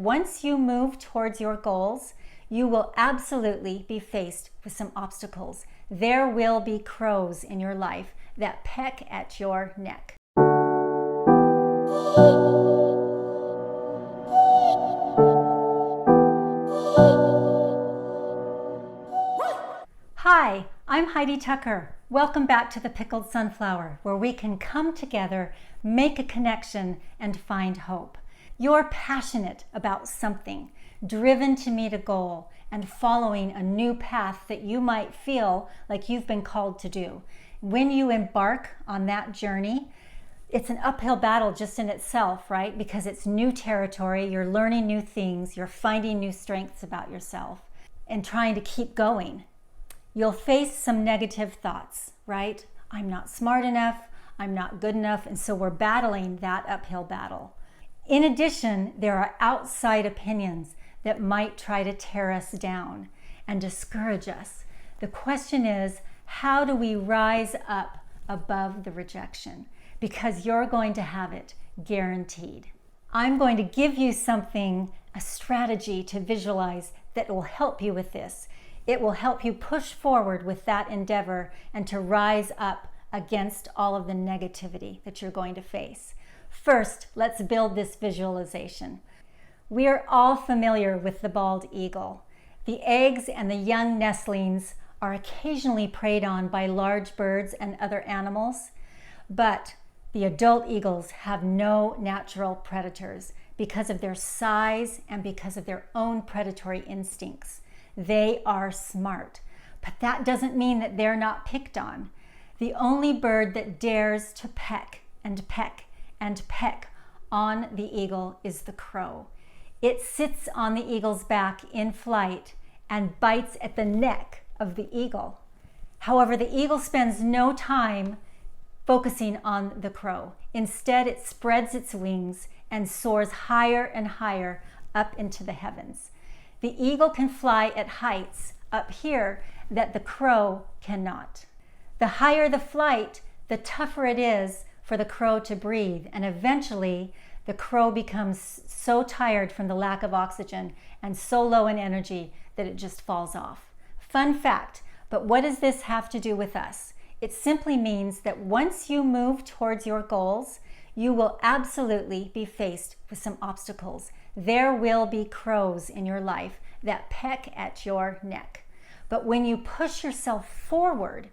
Once you move towards your goals, you will absolutely be faced with some obstacles. There will be crows in your life that peck at your neck. Hi, I'm Heidi Tucker. Welcome back to the Pickled Sunflower, where we can come together, make a connection, and find hope. You're passionate about something, driven to meet a goal, and following a new path that you might feel like you've been called to do. When you embark on that journey, it's an uphill battle just in itself, right? Because it's new territory, you're learning new things, you're finding new strengths about yourself, and trying to keep going. You'll face some negative thoughts, right? I'm not smart enough, I'm not good enough, and so we're battling that uphill battle. In addition, there are outside opinions that might try to tear us down and discourage us. The question is, how do we rise up above the rejection? Because you're going to have it guaranteed. I'm going to give you something, a strategy to visualize that will help you with this. It will help you push forward with that endeavor and to rise up against all of the negativity that you're going to face. First, let's build this visualization. We are all familiar with the bald eagle. The eggs and the young nestlings are occasionally preyed on by large birds and other animals, but the adult eagles have no natural predators because of their size and because of their own predatory instincts. They are smart, but that doesn't mean that they're not picked on. The only bird that dares to peck and peck and peck on the eagle is the crow. It sits on the eagle's back in flight and bites at the neck of the eagle. However, the eagle spends no time focusing on the crow. Instead, it spreads its wings and soars higher and higher up into the heavens. The eagle can fly at heights up here that the crow cannot. The higher the flight, the tougher it is for the crow to breathe, and eventually the crow becomes so tired from the lack of oxygen and so low in energy that it just falls off. Fun fact, but what does this have to do with us? It simply means that once you move towards your goals, you will absolutely be faced with some obstacles. There will be crows in your life that peck at your neck. But when you push yourself forward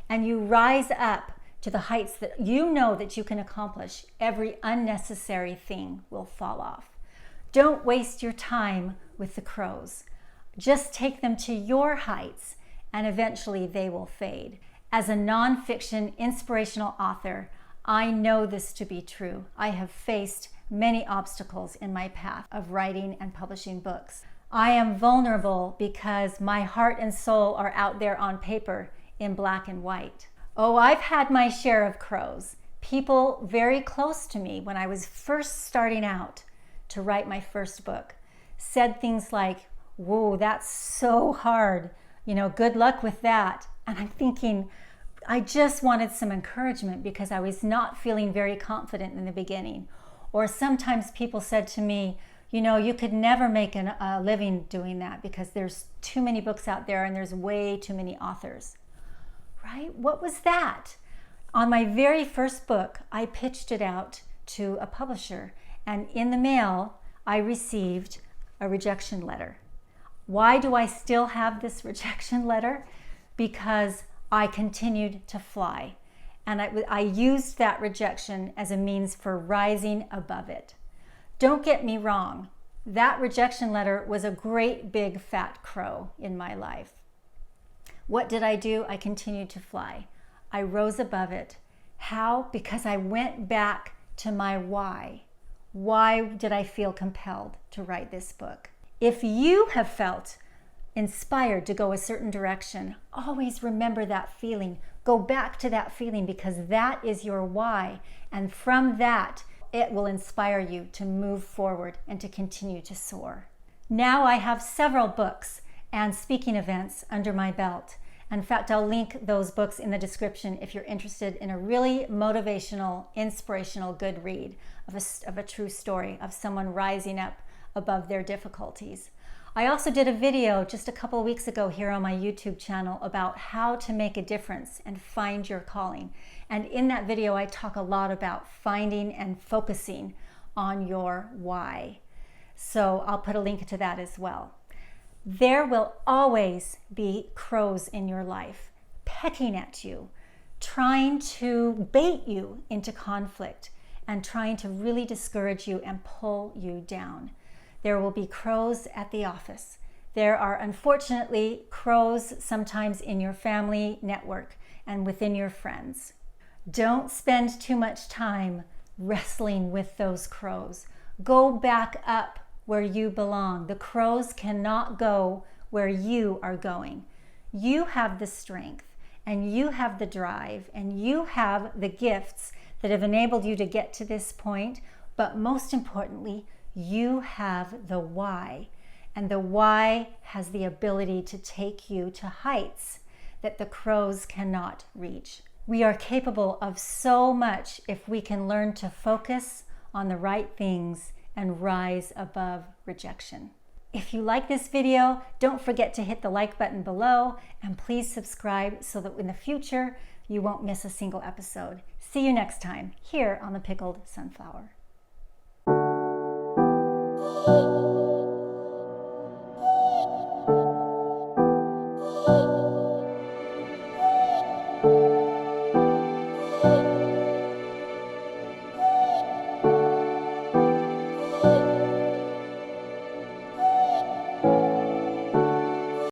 and you rise up to the heights that you know that you can accomplish, every unnecessary thing will fall off. Don't waste your time with the crows. Just take them to your heights and eventually they will fade. As a nonfiction inspirational author, I know this to be true. I have faced many obstacles in my path of writing and publishing books. I am vulnerable because my heart and soul are out there on paper in black and white. Oh, I've had my share of crows. People very close to me when I was first starting out to write my first book said things like, "Whoa, that's so hard. Good luck with that." And I'm thinking, I just wanted some encouragement because I was not feeling very confident in the beginning. Or sometimes people said to me, you could never make a living doing that because there's too many books out there and there's way too many authors. Right? What was that? On my very first book, I pitched it out to a publisher, and in the mail, I received a rejection letter. Why do I still have this rejection letter? Because I continued to fly, and I used that rejection as a means for rising above it. Don't get me wrong, that rejection letter was a great big fat crow in my life. What did I do? I continued to fly. I rose above it. How? Because I went back to my why. Why did I feel compelled to write this book? If you have felt inspired to go a certain direction, always remember that feeling. Go back to that feeling because that is your why. And from that, it will inspire you to move forward and to continue to soar. Now I have several books and speaking events under my belt. In fact, I'll link those books in the description if you're interested in a really motivational, inspirational, good read of a true story of someone rising up above their difficulties. I also did a video just a couple of weeks ago here on my YouTube channel about how to make a difference and find your calling. And in that video, I talk a lot about finding and focusing on your why. So I'll put a link to that as well. There will always be crows in your life, pecking at you, trying to bait you into conflict and trying to really discourage you and pull you down. There will be crows at the office. There are unfortunately crows sometimes in your family network and within your friends. Don't spend too much time wrestling with those crows. Go back up where you belong. The crows cannot go where you are going. You have the strength and you have the drive and you have the gifts that have enabled you to get to this point, but most importantly, you have the why, and the why has the ability to take you to heights that the crows cannot reach. We are capable of so much if we can learn to focus on the right things and rise above rejection. If you like this video, don't forget to hit the like button below and please subscribe so that in the future you won't miss a single episode. See you next time here on the Pickled Sunflower.